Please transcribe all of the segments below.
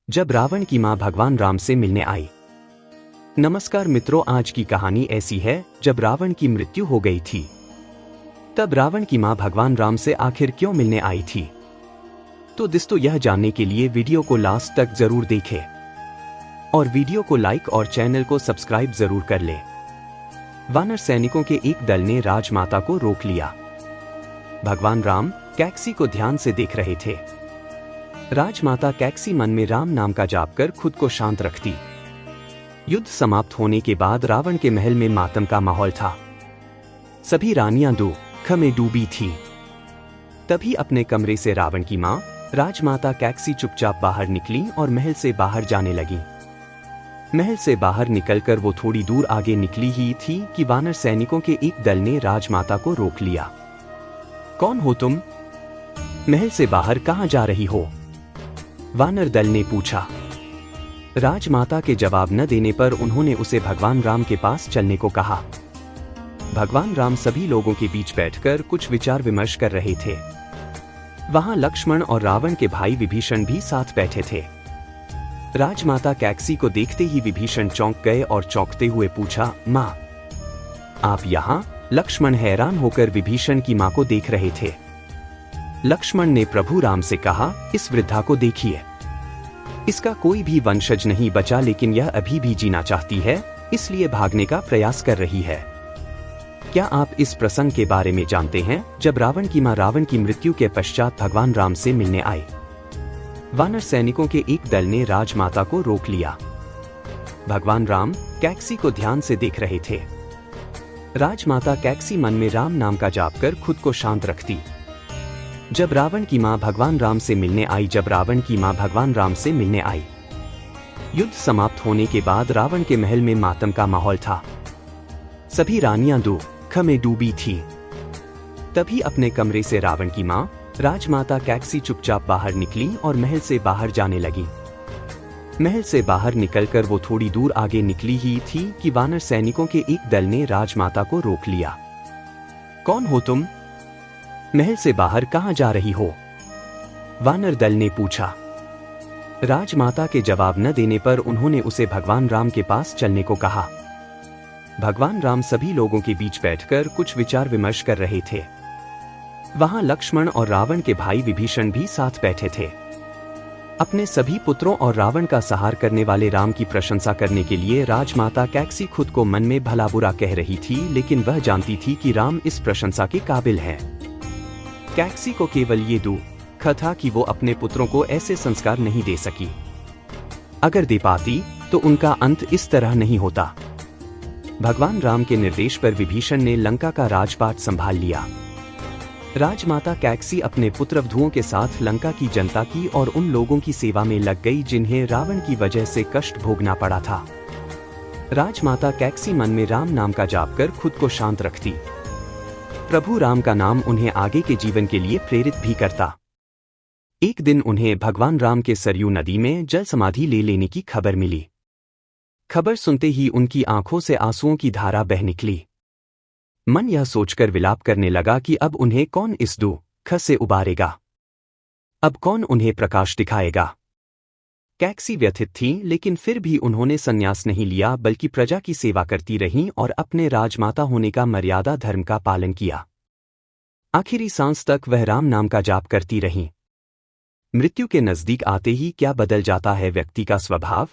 जब रावण की मां भगवान राम से मिलने आई। नमस्कार मित्रों, आज की कहानी ऐसी है जब रावण की मृत्यु हो गई थी तब रावण की मां भगवान राम से आखिर क्यों मिलने आई थी। तो दोस्तों, यह जानने के लिए वीडियो को लास्ट तक जरूर देखें और वीडियो को लाइक और चैनल को सब्सक्राइब जरूर कर ले। वानर सैनिकों के एक दल ने राजमाता को रोक लिया। भगवान राम कैकसी को ध्यान से देख रहे थे। राजमाता कैकसी मन में राम नाम का जाप कर खुद को शांत रखती। युद्ध समाप्त होने के बाद रावण के महल में मातम का माहौल था। सभी रानियां दुख में डूबी थी। तभी अपने कमरे से रावण की मां राजमाता कैकसी चुपचाप बाहर निकली और महल से बाहर जाने लगी। महल से बाहर निकलकर वो थोड़ी दूर आगे निकली ही थी कि वानर सैनिकों के एक दल ने राजमाता को रोक लिया। कौन हो तुम? महल से बाहर कहां जा रही हो? वानर दल ने पूछा। राजमाता के जवाब न देने पर उन्होंने उसे भगवान राम के पास चलने को कहा। भगवान राम सभी लोगों के बीच बैठकर कुछ विचार विमर्श कर रहे थे। वहां लक्ष्मण और रावण के भाई विभीषण भी साथ बैठे थे। राजमाता कैकसी को देखते ही विभीषण चौंक गए और चौंकते हुए पूछा, मां, आप यहां? लक्ष्मण हैरान होकर विभीषण की मां को देख रहे थे। लक्ष्मण ने प्रभु राम से कहा, इस वृद्धा को देखिए, इसका कोई भी वंशज नहीं बचा, लेकिन यह अभी भी जीना चाहती है, इसलिए भागने का प्रयास कर रही है। क्या आप इस प्रसंग के बारे में जानते हैं जब रावण की मां रावण की मृत्यु के पश्चात भगवान राम से मिलने आई? वानर सैनिकों के एक दल ने राजमाता को रोक लिया। भगवान राम कैकसी को ध्यान से देख रहे थे। राजमाता कैकसी मन में राम नाम का जाप कर खुद को शांत रखती। जब रावण की मां भगवान राम से मिलने आई। युद्ध समाप्त होने के बाद रावण के महल में मातम का माहौल था। सभी रानियां दुख में डूबी थी। तभी अपने कमरे से रावण की मां राजमाता कैकसी चुपचाप बाहर निकली और महल से बाहर जाने लगी। महल से बाहर निकलकर वो थोड़ी दूर आगे निकली ही थी कि वानर सैनिकों के एक दल ने राजमाता को रोक लिया। कौन हो तुम? महल से बाहर कहां जा रही हो? वानर दल ने पूछा। राजमाता के जवाब न देने पर उन्होंने उसे भगवान राम के पास चलने को कहा। भगवान राम सभी लोगों के बीच बैठकर कुछ विचार विमर्श कर रहे थे। वहां लक्ष्मण और रावण के भाई विभीषण भी साथ बैठे थे। अपने सभी पुत्रों और रावण का संहार करने वाले राम की प्रशंसा करने के लिए राजमाता कैकसी खुद को मन में भला बुरा कह रही थी, लेकिन वह जानती थी कि राम इस प्रशंसा के काबिल है। कैकसी को केवल ये दुख था कि वो अपने पुत्रों को ऐसे संस्कार नहीं दे सकी। अगर दे पाती तो उनका अंत इस तरह नहीं होता। भगवान राम के निर्देश पर विभीषण ने लंका का राजपाट संभाल लिया। राजमाता कैकसी अपने पुत्रवधुओं के साथ लंका की जनता की और उन लोगों की सेवा में लग गई जिन्हें रावण की वजह से कष्ट भोगना पड़ा था। राजमाता कैकसी मन में राम नाम का जाप कर खुद को शांत रखती। प्रभु राम का नाम उन्हें आगे के जीवन के लिए प्रेरित भी करता। एक दिन उन्हें भगवान राम के सरयू नदी में जल समाधि ले लेने की खबर मिली। खबर सुनते ही उनकी आंखों से आंसुओं की धारा बह निकली। मन यह सोचकर विलाप करने लगा कि अब उन्हें कौन इस दुख से उबारेगा, अब कौन उन्हें प्रकाश दिखाएगा। कैकसी व्यथित थीं, लेकिन फिर भी उन्होंने संन्यास नहीं लिया, बल्कि प्रजा की सेवा करती रहीं और अपने राजमाता होने का मर्यादा धर्म का पालन किया। आखिरी सांस तक वह राम नाम का जाप करती रहीं। मृत्यु के नजदीक आते ही क्या बदल जाता है व्यक्ति का स्वभाव,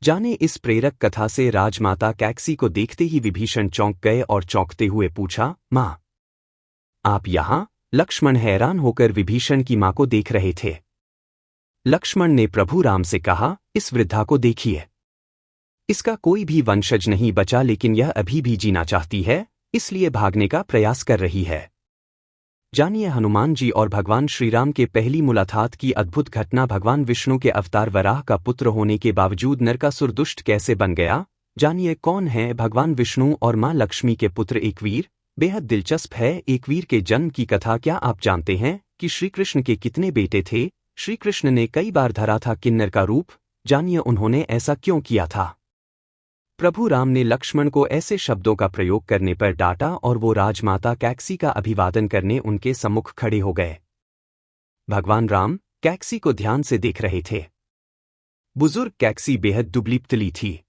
जाने इस प्रेरक कथा से। राजमाता कैकसी को देखते ही विभीषण चौंक गए और चौंकते हुए पूछा, मां, आप यहां? लक्ष्मण हैरान होकर विभीषण की मां को देख रहे थे। लक्ष्मण ने प्रभु राम से कहा, इस वृद्धा को देखिए, इसका कोई भी वंशज नहीं बचा, लेकिन यह अभी भी जीना चाहती है, इसलिए भागने का प्रयास कर रही है। जानिए हनुमान जी और भगवान श्री राम के पहली मुलाकात की अद्भुत घटना। भगवान विष्णु के अवतार वराह का पुत्र होने के बावजूद नरकासुर दुष्ट कैसे बन गया? जानिए कौन है भगवान विष्णु और मां लक्ष्मी के पुत्र एकवीर। बेहद दिलचस्प है एकवीर के जन्म की कथा। क्या आप जानते हैं कि श्री कृष्ण के कितने बेटे थे? श्री कृष्ण ने कई बार धरा था किन्नर का रूप। जानिए उन्होंने ऐसा क्यों किया था। प्रभु राम ने लक्ष्मण को ऐसे शब्दों का प्रयोग करने पर डांटा और वो राजमाता कैकसी का अभिवादन करने उनके सम्मुख खड़े हो गए। भगवान राम कैकसी को ध्यान से देख रहे थे। बुजुर्ग कैक्सी बेहद दुबली-पतली थी।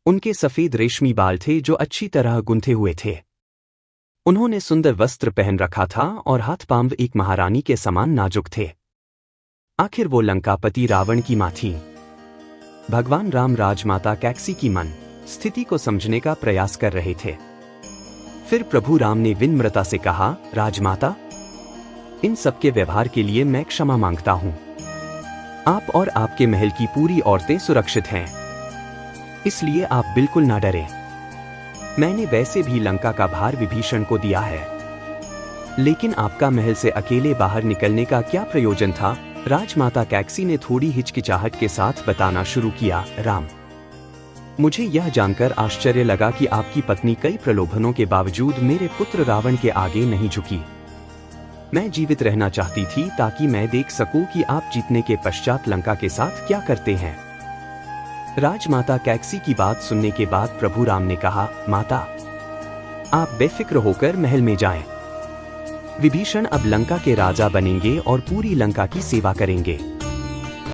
उनके सफेद रेशमी बाल थे जो अच्छी तरह गुंथे हुए थे। उन्होंने सुंदर वस्त्र पहन रखा था और हाथ-पांव एक महारानी के समान नाजुक थे। आखिर वो लंकापति रावण की मां थीं। भगवान राम राजमाता कैक्सी की मन स्थिति को समझने का प्रयास कर रहे थे। फिर प्रभु राम ने विनम्रता से कहा, राजमाता, इन सबके व्यवहार के लिए मैं क्षमा मांगता हूं। आप और आपके महल की पूरी औरतें सुरक्षित हैं, इसलिए आप बिल्कुल ना डरें। मैंने वैसे भी लंका का भार विभीषण को दिया है, लेकिन आपका महल से अकेले बाहर निकलने का क्या प्रयोजन था? राजमाता कैक्सी ने थोड़ी हिचकिचाहट के साथ बताना शुरू किया, राम, मुझे यह जानकर आश्चर्य लगा कि आपकी पत्नी कई प्रलोभनों के बावजूद मेरे पुत्र रावण के आगे नहीं झुकी। मैं जीवित रहना चाहती थी ताकि मैं देख सकूं कि आप जीतने के पश्चात लंका के साथ क्या करते हैं। राजमाता कैक्सी की बात सुनने के बाद प्रभु राम ने कहा, माता, आप बेफिक्र होकर महल में जाएं। विभीषण अब लंका के राजा बनेंगे और पूरी लंका की सेवा करेंगे।